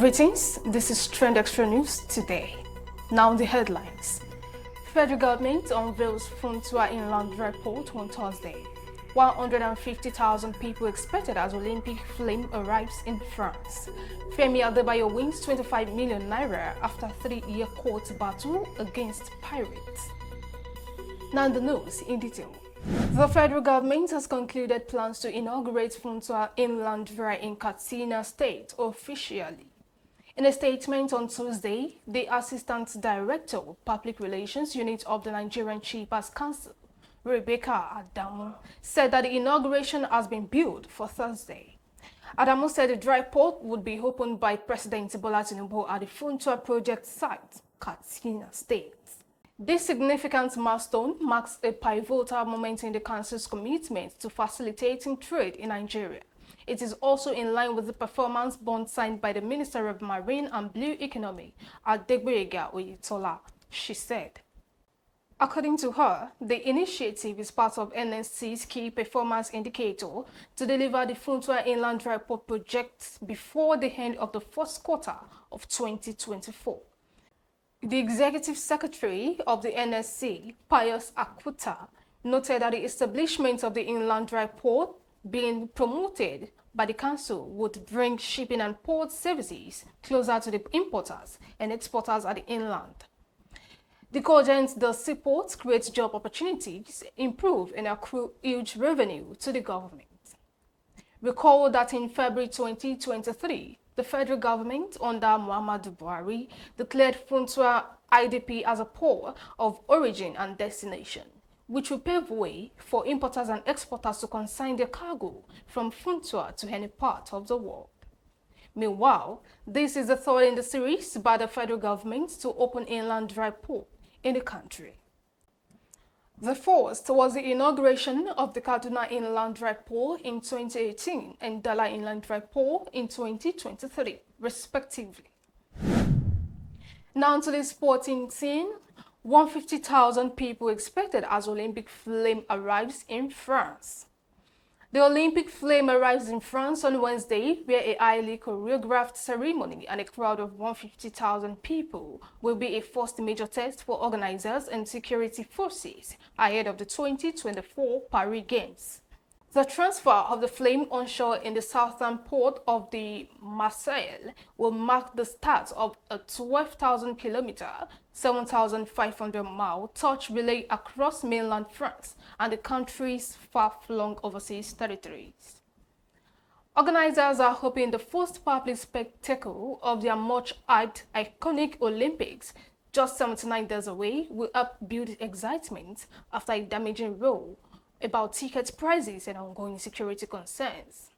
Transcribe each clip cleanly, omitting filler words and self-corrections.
Greetings, this is Trendxtra News today. Now the headlines. Federal government unveils Funtua Inland Dry Port on Thursday. 150,000 people expected as Olympic flame arrives in France. Femi Adebayo wins 25 million naira after 3-year court battle against pirates. Now the news in detail. The federal government has concluded plans to inaugurate Funtua Inland Dry in Katsina State officially. In a statement on Tuesday, the Assistant Director of Public Relations Unit of the Nigerian Shippers Council, Rebecca Adamu, said that the inauguration has been billed for Thursday. Adamu said the dry port would be opened by President Bola Tinubu at the Funtua project site, Katsina State. This significant milestone marks a pivotal moment in the Council's commitment to facilitating trade in Nigeria. It is also in line with the performance bond signed by the Minister of Marine and Blue Economy, Adebayo Oyetola, she said. According to her, the initiative is part of NSC's key performance indicator to deliver the Funtua Inland Dry Port project before the end of the first quarter of 2024. The Executive Secretary of the NSC, Pius Akuta, noted that the establishment of the Inland Dry Port being promoted by the Council would bring shipping and port services closer to the importers and exporters at the inland. The cogent the seaport creates job opportunities, improve and accrue huge revenue to the government. Recall that in February 2023, the federal government under Muhammadu Buhari declared Funtua IDP as a port of origin and destination, which will pave way for importers and exporters to consign their cargo from Funtua to any part of the world. Meanwhile, this is the third in the series by the federal government to open inland dry port in the country. The first was the inauguration of the Kaduna Inland Dry Port in 2018 and Dala Inland Dry Port in 2023, respectively. Now to the sporting scene. 150,000 people expected as Olympic flame arrives in France. The Olympic flame arrives in France on Wednesday, where a highly choreographed ceremony and a crowd of 150,000 people will be a first major test for organizers and security forces ahead of the 2024 Paris Games. The transfer of the flame onshore in the southern port of the Marseille will mark the start of a 12,000-kilometer, 7,500-mile torch relay across mainland France and the country's far-flung overseas territories. Organizers are hoping the first public spectacle of their much-hyped iconic Olympics, just 79 days away, will help build excitement after a damaging row about ticket prices and ongoing security concerns.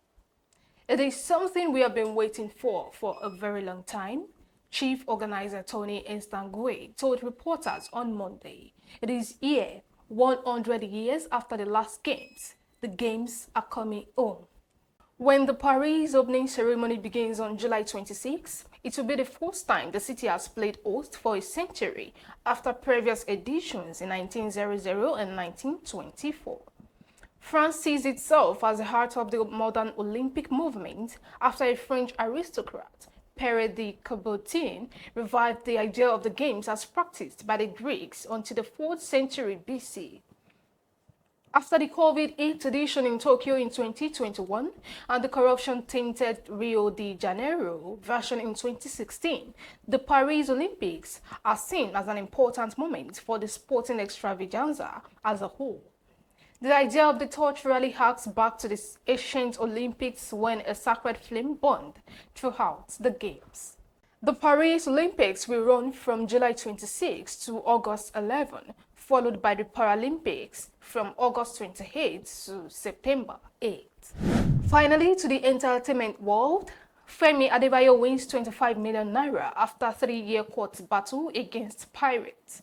It is something we have been waiting for a very long time, Chief Organizer Tony Estangwe told reporters on Monday. It is here, 100 years after the last games. The games are coming home. When the Paris opening ceremony begins on July 26, it will be the first time the city has played host for a century after previous editions in 1900 and 1924. France sees itself as the heart of the modern Olympic movement after a French aristocrat, Pierre de Coubertin, revived the idea of the Games as practiced by the Greeks until the 4th century BC. After the COVID-8 edition in Tokyo in 2021 and the corruption-tainted Rio de Janeiro version in 2016, the Paris Olympics are seen as an important moment for the sporting extravaganza as a whole. The idea of the torch rally harks back to the ancient Olympics when a sacred flame burned throughout the Games. The Paris Olympics will run from July 26 to August 11, followed by the Paralympics from August 28 to September 8. Finally, to the entertainment world, Femi Adebayo wins 25 million naira after a 3-year court battle against pirates.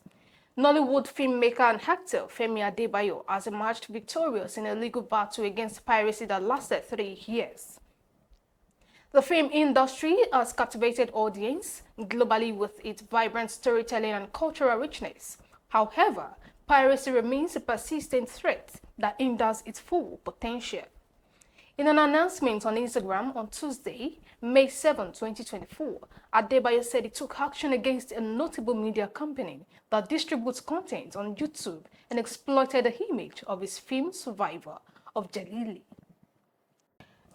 Nollywood filmmaker and actor Femi Adebayo has emerged victorious in a legal battle against piracy that lasted 3 years. The film industry has captivated audience globally with its vibrant storytelling and cultural richness. However, piracy remains a persistent threat that hinders its full potential. In an announcement on Instagram on Tuesday, May 7, 2024, Adebayo said he took action against a notable media company that distributes content on YouTube and exploited the image of his film Survivor of Jalili.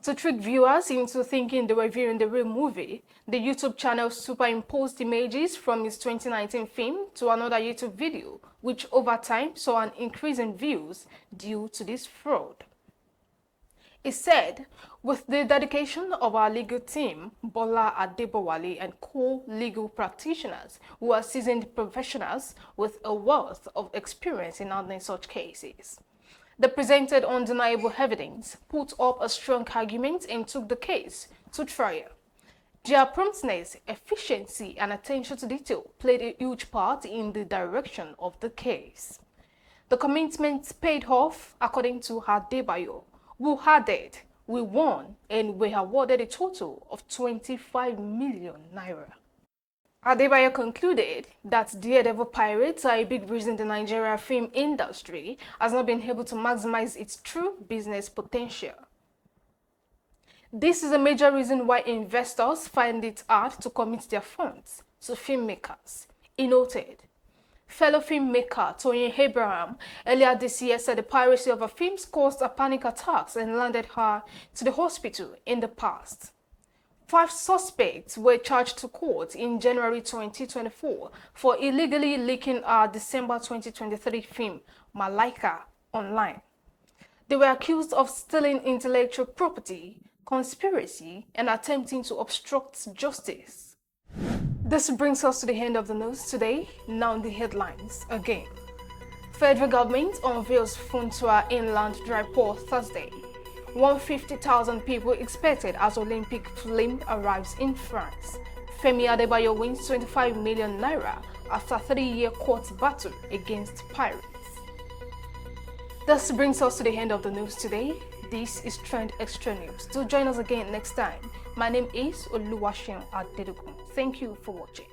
To trick viewers into thinking they were viewing the real movie, the YouTube channel superimposed images from his 2019 film to another YouTube video, which over time saw an increase in views due to this fraud. He said, with the dedication of our legal team, Bola Adebowale and co-legal practitioners who are seasoned professionals with a wealth of experience in handling such cases, they presented undeniable evidence, put up a strong argument, and took the case to trial. Their promptness, efficiency, and attention to detail played a huge part in the direction of the case. The commitment paid off, according to Adebayo, who added, "We won and were awarded a total of 25 million naira." Adebayo concluded that Daredevil pirates are a big reason the Nigeria film industry has not been able to maximize its true business potential. This is a major reason why investors find it hard to commit their funds to filmmakers, he noted. Fellow filmmaker Toyin Abraham earlier this year said the piracy of her films caused her panic attacks and landed her to the hospital in the past. 5 suspects were charged to court in January 2024 for illegally leaking our December 2023 film Malaika online. They were accused of stealing intellectual property, conspiracy, and attempting to obstruct justice. This brings us to the end of the news today. Now the headlines again. Federal government unveils Funtua Inland Dry Port Thursday. 150,000 people expected as Olympic flame arrives in France. Femi Adebayo wins 25 million naira after 3-year court battle against pirates. This brings us to the end of the news today. This is Trendxtra News. Do join us again next time. My name is Oluwaseun Adedogun. Thank you for watching.